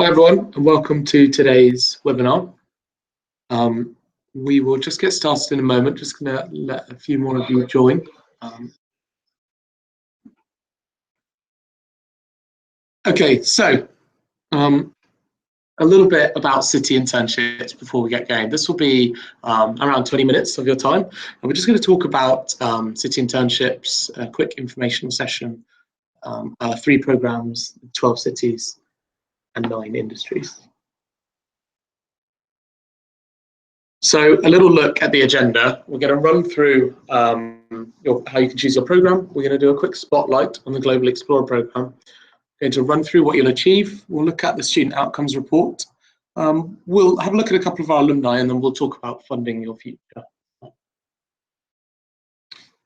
Hi everyone, and welcome to today's webinar. We will just get started in a moment, just going to let a few more of you join. Okay, so a little bit about City Internships before we get going. This will be around 20 minutes of your time, and we're just going to talk about City Internships, a quick informational session, 3 programs, 12 cities, and 9 industries. So a little look at the agenda. We're going to run through how you can choose your program. We're going to do a quick spotlight on the Global Explorer program. We're going to run through what you'll achieve. We'll look at the student outcomes report. We'll have a look at a couple of our alumni, and then we'll talk about funding your future.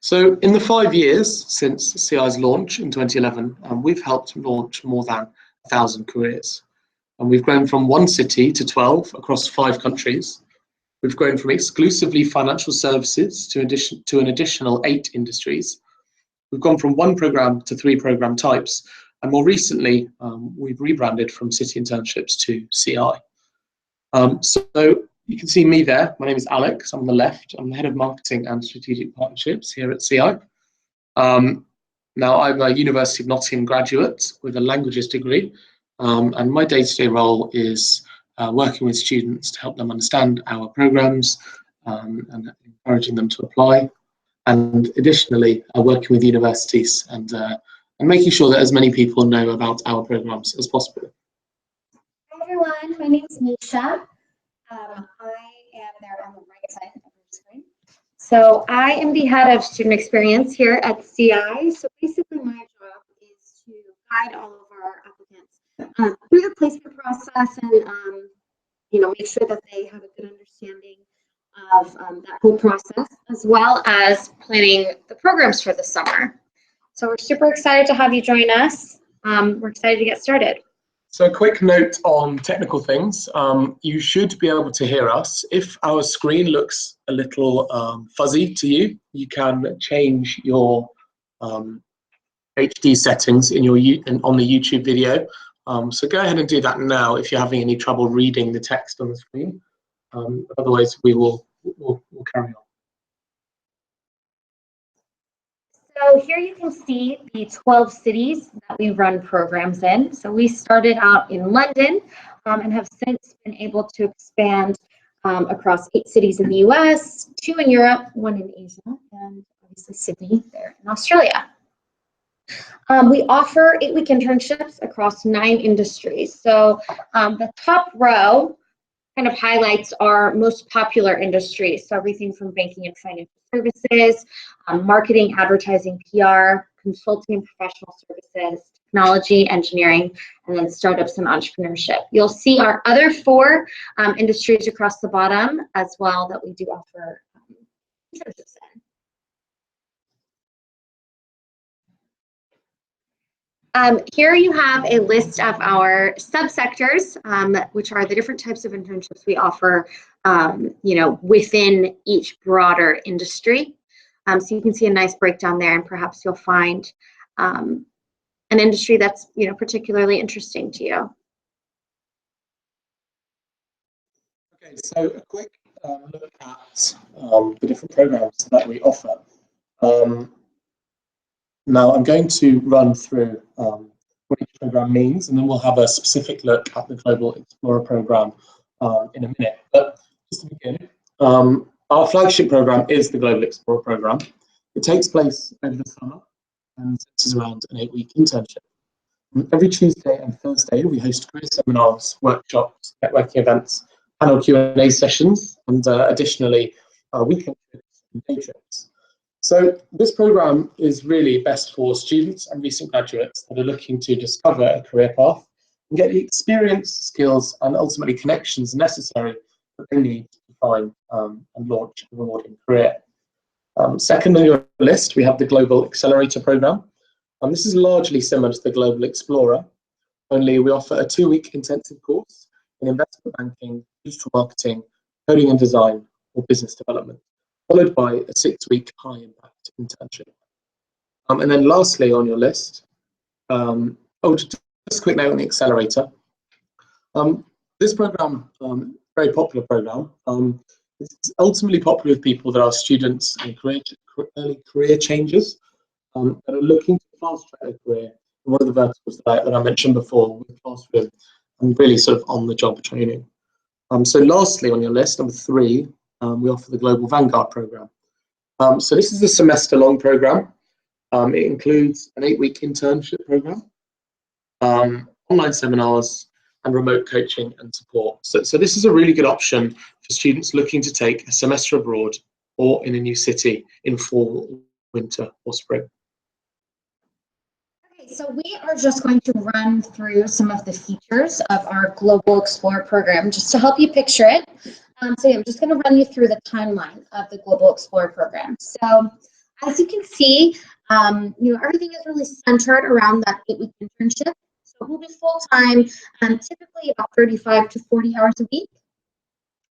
So in the 5 years since CI's launch in 2011, we've helped launch more than 1,000 careers. And we've grown from 1 city to 12 across 5 countries. We've grown from exclusively financial services to an additional 8 industries. We've gone from 1 program to 3 program types. And more recently, we've rebranded from City Internships to CI. So you can see me there. My name is Alex. I'm on the left. I'm the head of marketing and strategic partnerships here at CI. Now, I'm a University of Nottingham graduate with a languages degree. And my day-to-day role is working with students to help them understand our programs and encouraging them to apply. And additionally, working with universities and making sure that as many people know about our programs as possible. Hi everyone, my name is Nisha. I am there on the right side of your screen. So I am the head of student experience here at CI. So basically my job is to guide all of our applicants through the placement process and make sure that they have a good understanding of that whole process, as well as planning the programs for the summer. So we're super excited to have you join us. We're excited to get started. So a quick note on technical things. You should be able to hear us. If our screen looks a little fuzzy to you, you can change your HD settings on the YouTube video. So go ahead and do that now if you're having any trouble reading the text on the screen. Otherwise, we'll carry on. So here you can see the 12 cities that we run programs in. So we started out in London and have since been able to expand across 8 cities in the US, 2 in Europe, 1 in Asia, and obviously Sydney there in Australia. We offer 8-week internships across 9 industries. So the top row kind of highlights our most popular industries. So everything from banking and financial services, marketing, advertising, PR, consulting and professional services, technology, engineering, and then startups and entrepreneurship. You'll see our other 4 industries across the bottom as well that we do offer internships in. Here you have a list of our subsectors, which are the different types of internships we offer, within each broader industry. So you can see a nice breakdown there, and perhaps you'll find an industry that's particularly interesting to you. Okay, so a quick look at the different programs that we offer. Now I'm going to run through what each program means, and then we'll have a specific look at the Global Explorer program in a minute. But just to begin, our flagship program is the Global Explorer program. It takes place over the summer and centers around an 8-week internship. Every Tuesday and Thursday, we host career seminars, workshops, networking events, panel Q&A sessions, and additionally, weekend trips and day trips. So this program is really best for students and recent graduates that are looking to discover a career path and get the experience, skills, and ultimately connections necessary that they need to find and launch a rewarding career. Second on your list, we have the Global Accelerator Program. This is largely similar to the Global Explorer, only we offer a 2-week intensive course in investment banking, digital marketing, coding and design, or business development, followed by a 6-week high-impact internship. And then lastly on your list, just a quick note on the accelerator. This program, very popular program, it's ultimately popular with people that are students and early career changers that are looking to fast track their career. And one of the verticals that I mentioned before with classroom and really sort of on-the-job training. So lastly on your list, number 3, we offer the Global Vanguard Program. So this is a semester-long program. It includes an 8-week internship program, online seminars, and remote coaching and support. So this is a really good option for students looking to take a semester abroad or in a new city in fall, winter, or spring. Okay, so we are just going to run through some of the features of our Global Explorer program just to help you picture it. So yeah, I'm just going to run you through the timeline of the Global Explorer program. So as you can see, everything is really centered around that 8-week internship. So it will be full-time, typically about 35 to 40 hours a week.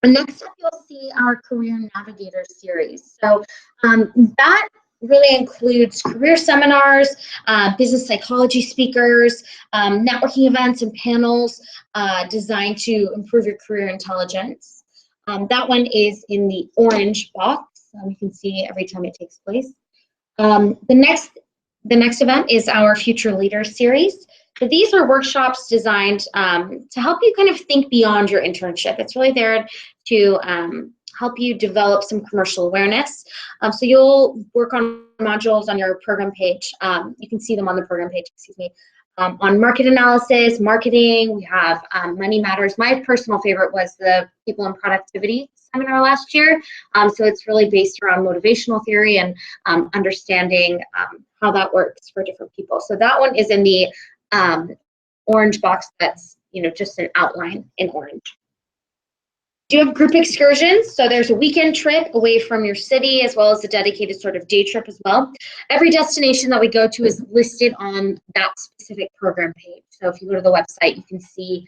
And next up, you'll see our Career Navigator series. So that really includes career seminars, business psychology speakers, networking events and panels designed to improve your career intelligence. That one is in the orange box. You can see every time it takes place. The next event is our Future Leaders series. So these are workshops designed to help you kind of think beyond your internship. It's really there to help you develop some commercial awareness. So you'll work on modules on your program page. You can see them on the program page, excuse me. On market analysis, marketing, we have Money Matters. My personal favorite was the People and Productivity seminar last year. So it's really based around motivational theory and understanding how that works for different people. So that one is in the orange box that's just an outline in orange. Do you have group excursions? So there's a weekend trip away from your city as well as a dedicated sort of day trip as well. Every destination that we go to is listed on that specific program page. So if you go to the website, you can see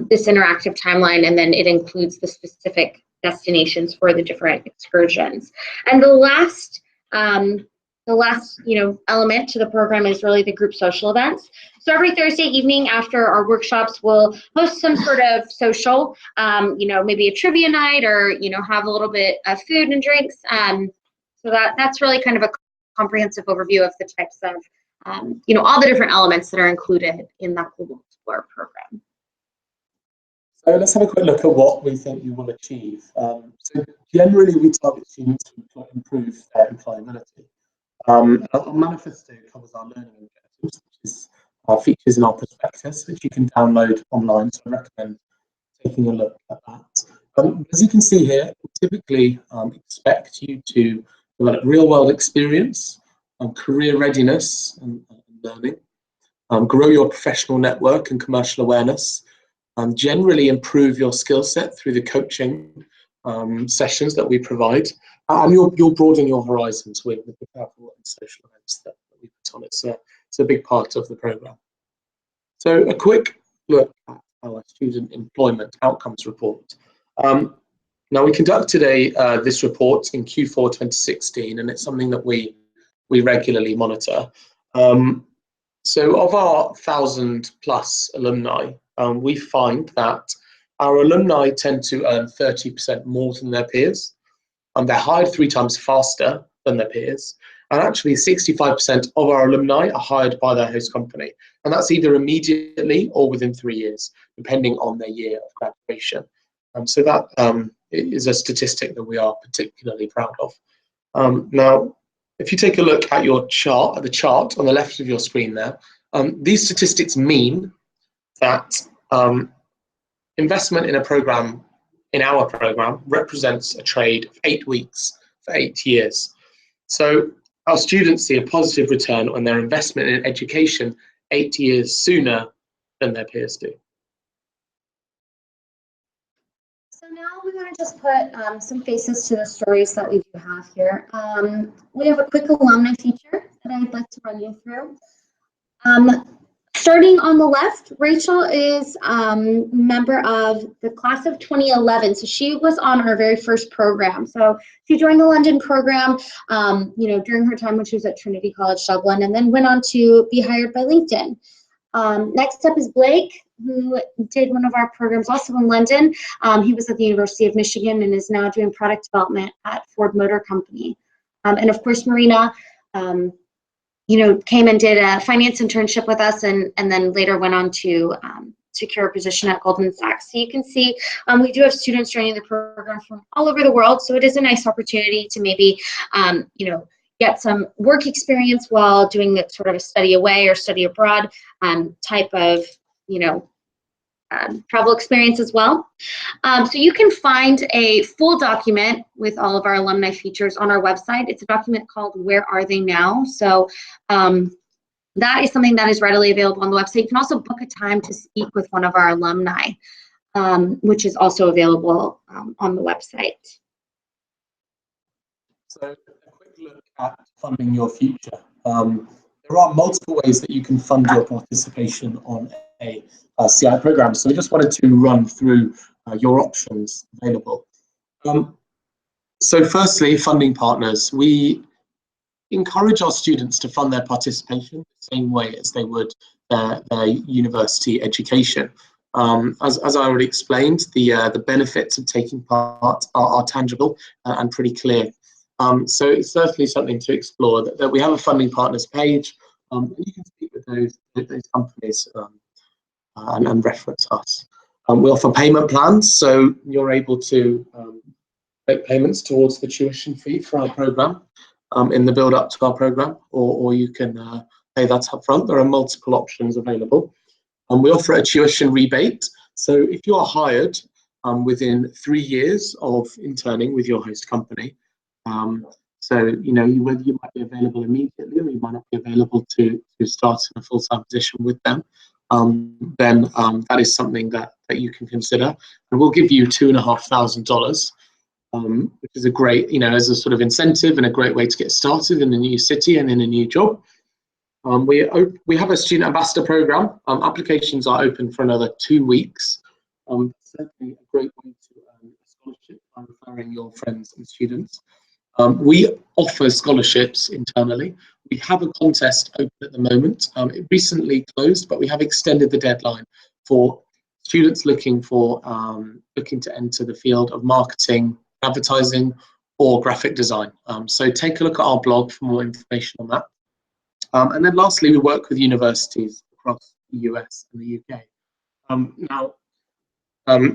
this interactive timeline, and then it includes the specific destinations for the different excursions. And the last element to the program is really the group social events. So every Thursday evening after our workshops, we'll host some sort of social, maybe a trivia night or, have a little bit of food and drinks. So that's really kind of a comprehensive overview of the types of, all the different elements that are included in that Global Explorer program. So let's have a quick look at what we think you will achieve. So generally, we target students to improve their employability. Our manifesto covers our learning objectives, which is our features in our prospectus, which you can download online. So I recommend taking a look at that. As you can see here, we typically expect you to develop real-world experience, career readiness and learning, grow your professional network and commercial awareness, generally improve your skill set through the coaching sessions that we provide, and you'll broaden your horizons with the travel and social events that we put on. It's a big part of the program. So a quick look at our student employment outcomes report. Now we conducted this report in Q4 2016, and it's something that we regularly monitor. So of our 1,000+ alumni, we find that our alumni tend to earn 30% more than their peers, and they're hired 3 times faster than their peers. And actually 65% of our alumni are hired by their host company. And that's either immediately or within 3 years, depending on their year of graduation. So that is a statistic that we are particularly proud of. Now, if you take a look at the chart on the left of your screen there, these statistics mean that investment in our program represents a trade of 8 weeks for 8 years. So our students see a positive return on their investment in education 8 years sooner than their peers do. So now we want to just put some faces to the stories that we do have here. We have a quick alumni feature that I'd like to run you through. Starting on the left, Rachel is a member of the class of 2011. So she was on our very first program. So she joined the London program, during her time when she was at Trinity College Dublin, and then went on to be hired by LinkedIn. Next up is Blake. who did one of our programs also in London. He was at the University of Michigan and is now doing product development at Ford Motor Company. And of course, Marina, came and did a finance internship with us, and then later went on to secure a position at Goldman Sachs. So you can see we do have students joining the program from all over the world. So it is a nice opportunity to maybe, get some work experience while doing sort of a study away or study abroad type of, travel experience as well. So you can find a full document with all of our alumni features on our website. It's a document called Where Are They Now? So that is something that is readily available on the website. You can also book a time to speak with one of our alumni, which is also available on the website. So a quick look at funding your future. There are multiple ways that you can fund your participation on a CI program. So we just wanted to run through your options available. So firstly, funding partners. We encourage our students to fund their participation the same way as they would their university education. As I already explained, the benefits of taking part are tangible and pretty clear. So it's certainly something to explore. That we have a funding partners page. You can speak with those companies and reference us. We offer payment plans, so you're able to make payments towards the tuition fee for our program in the build up to our program, or you can pay that up front. There are multiple options available. We offer a tuition rebate. So if you are hired within 3 years of interning with your host company, whether you might be available immediately or you might not be available to start in a full-time position with them, then that is something that you can consider. And we'll give you $2,500, which is a great, as a sort of incentive and a great way to get started in a new city and in a new job. We have a student ambassador program. Applications are open for another 2 weeks. Certainly a great way to earn a scholarship by referring your friends and students. We offer scholarships internally. We have a contest open at the moment. It recently closed, but we have extended the deadline for students looking to enter the field of marketing, advertising, or graphic design. So take a look at our blog for more information on that. And then lastly, we work with universities across the US and the UK.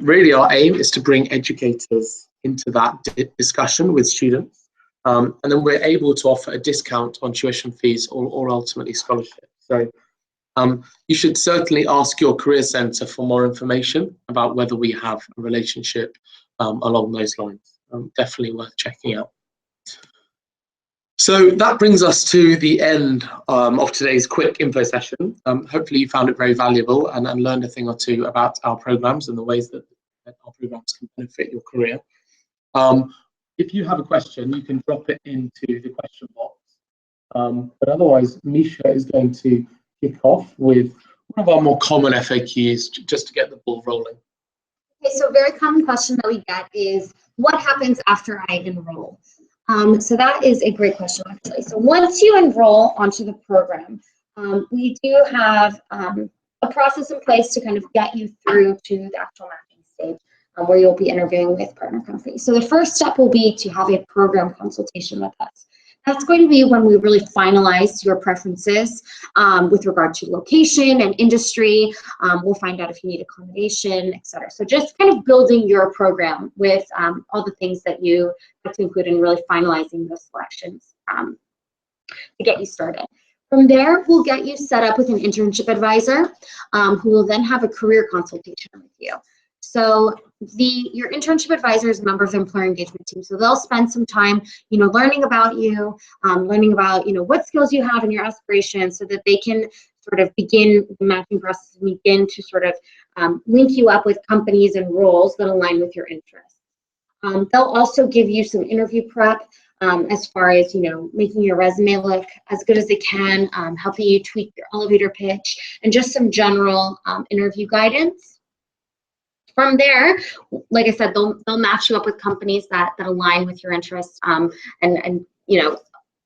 Really our aim is to bring educators into that discussion with students. And then we're able to offer a discount on tuition fees or ultimately scholarships. So you should certainly ask your career centre for more information about whether we have a relationship along those lines. Definitely worth checking out. So that brings us to the end of today's quick info session. Hopefully you found it very valuable and learned a thing or two about our programs and the ways that our programs can benefit your career. If you have a question, you can drop it into the question box. But otherwise, Misha is going to kick off with one of our more common FAQs just to get the ball rolling. Okay, so a very common question that we get is, what happens after I enroll? So that is a great question, actually. So once you enroll onto the program, we do have a process in place to kind of get you through to the actual matching stage, where you'll be interviewing with partner companies. So the first step will be to have a program consultation with us. That's going to be when we really finalize your preferences with regard to location and industry. We'll find out if you need accommodation, et cetera. So just kind of building your program with all the things that you have to include in really finalizing those selections to get you started. From there, we'll get you set up with an internship advisor who will then have a career consultation with you. So your internship advisor is a member of the employer engagement team. So they'll spend some time, learning about you, learning about, what skills you have and your aspirations, so that they can sort of begin the matching process and begin to sort of link you up with companies and roles that align with your interests. They'll also give you some interview prep as far as, making your resume look as good as they can, helping you tweak your elevator pitch, and just some general interview guidance. From there, like I said, they'll match you up with companies that align with your interests, and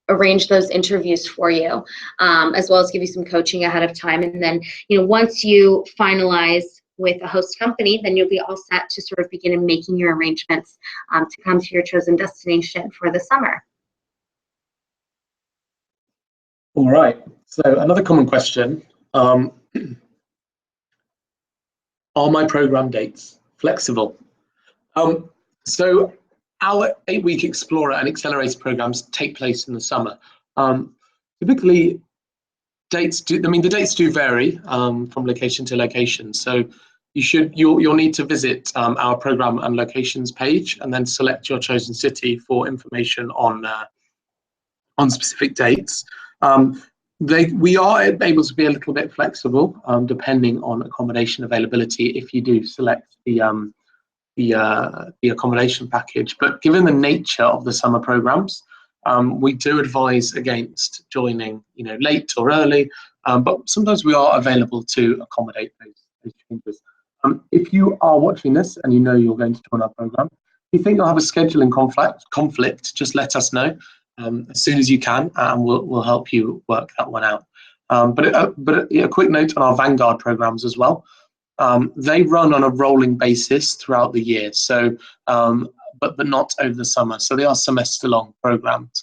arrange those interviews for you, as well as give you some coaching ahead of time. And then, once you finalize with a host company, then you'll be all set to sort of begin making your arrangements to come to your chosen destination for the summer. All right. So another common question, are my program dates flexible? So our 8-week Explorer and Accelerator programs take place in the summer. Typically, the dates do vary from location to location. So you'll need to visit our program and locations page, and then select your chosen city for information on specific dates. We are able to be a little bit flexible depending on accommodation availability if you do select the accommodation package. But given the nature of the summer programs, we do advise against joining late or early, but sometimes we are available to accommodate those changes. If you are watching this and you're going to join our program, if you think you'll have a scheduling conflict, just let us know as soon as you can, and we'll help you work that one out. But a quick note on our Vanguard programs as well. They run on a rolling basis throughout the year, so but not over the summer. So they are semester-long programs.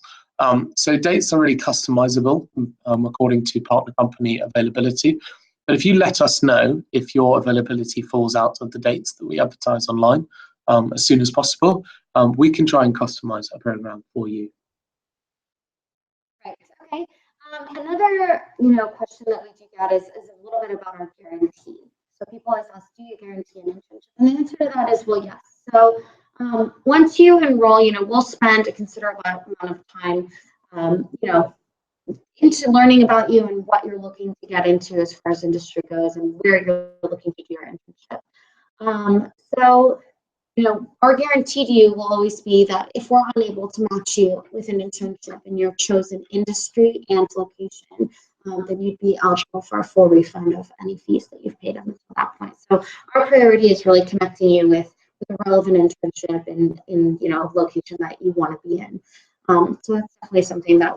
So dates are really customizable according to partner company availability. But if you let us know if your availability falls out of the dates that we advertise online as soon as possible, we can try and customize a program for you. Right. Okay. Another question that we do get is a little bit about our guarantee. So people always ask, do you guarantee an internship? And the answer to that is, well, yes. So once you enroll, we'll spend a considerable amount of time, into learning about you and what you're looking to get into as far as industry goes and where you're looking to do your internship. So our guarantee to you will always be that if we're unable to match you with an internship in your chosen industry and location, then you'd be eligible for a full refund of any fees that you've paid up until that point. So our priority is really connecting you with a relevant internship in a location that you want to be in. So that's definitely something that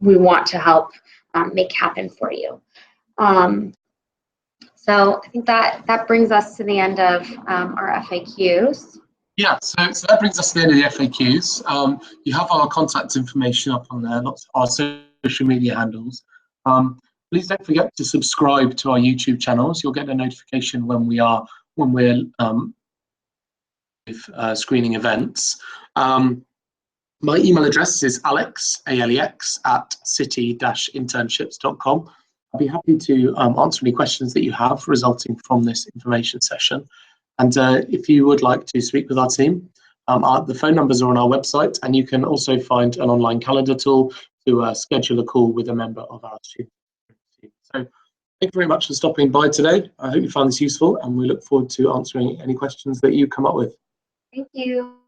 we want to help make happen for you. So I think that brings us to the end of our FAQs. Yeah, so that brings us to the end of the FAQs. You have our contact information up on there, lots of our social media handles. Please don't forget to subscribe to our YouTube channels. You'll get a notification when we're screening events. My email address is alex, A-L-E-X, @city-internships.com. I'll be happy to answer any questions that you have resulting from this information session. And if you would like to speak with our team, the phone numbers are on our website, and you can also find an online calendar tool to schedule a call with a member of our student team. So thank you very much for stopping by today. I hope you found this useful, and we look forward to answering any questions that you come up with. Thank you.